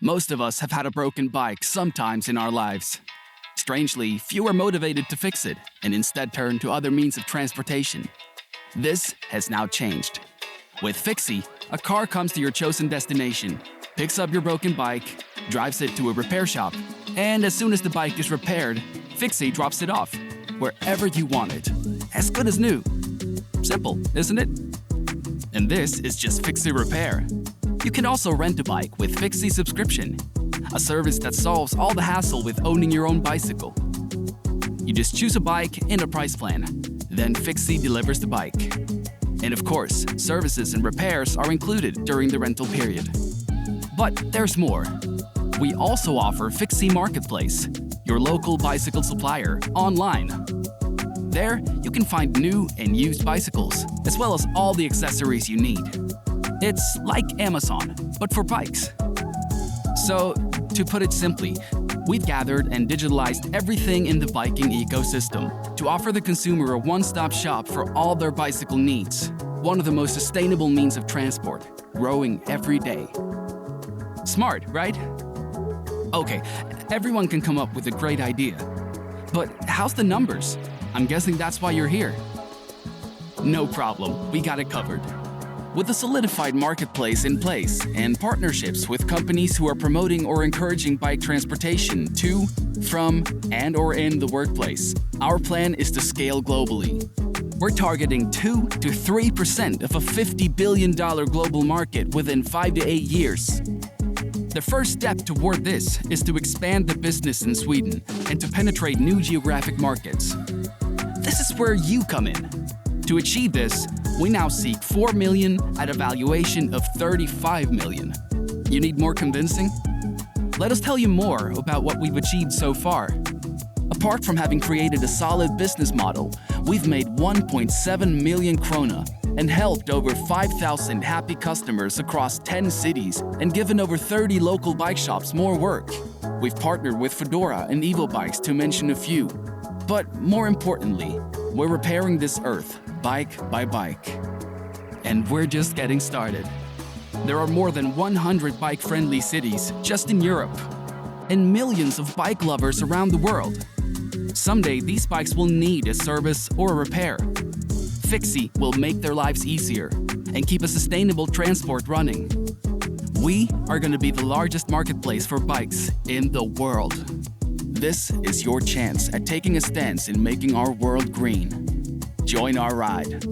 Most of us have had a broken bike sometimes in our lives. Strangely, few are motivated to fix it and instead turn to other means of transportation. This has now changed. With Fixi, a car comes to your chosen destination, picks up your broken bike, drives it to a repair shop, and as soon as the bike is repaired, Fixi drops it off wherever you want it. As good as new. Simple, isn't it? And this is just Fixi Repair. You can also rent a bike with Fixi Subscription, a service that solves all the hassle with owning your own bicycle. You just choose a bike and a price plan, then Fixi delivers the bike. And of course, services and repairs are included during the rental period. But there's more. We also offer Fixi Marketplace, your local bicycle supplier, online. There, you can find new and used bicycles, as well as all the accessories you need. It's like Amazon, but for bikes. So, to put it simply, we've gathered and digitalized everything in the biking ecosystem to offer the consumer a one-stop shop for all their bicycle needs. One of the most sustainable means of transport, growing every day. Smart, right? Okay, everyone can come up with a great idea. But how's the numbers? I'm guessing that's why you're here. No problem, we got it covered. With a solidified marketplace in place and partnerships with companies who are promoting or encouraging bike transportation to, from, and/or in the workplace, our plan is to scale globally. We're targeting 2 to 3% of a $50 billion global market within 5 to 8 years. The first step toward this is to expand the business in Sweden and to penetrate new geographic markets. This is where you come in. To achieve this, we now seek 4 million at a valuation of 35 million. You need more convincing? Let us tell you more about what we've achieved so far. Apart from having created a solid business model, we've made 1.7 million krona and helped over 5,000 happy customers across 10 cities and given over 30 local bike shops more work. We've partnered with Fedora and Evo Bikes to mention a few. But more importantly, we're repairing this earth, bike by bike. And we're just getting started. There are more than 100 bike-friendly cities just in Europe, and millions of bike lovers around the world. Someday, these bikes will need a service or a repair. Fixi will make their lives easier and keep a sustainable transport running. We are going to be the largest marketplace for bikes in the world. This is your chance at taking a stance in making our world green. Join our ride.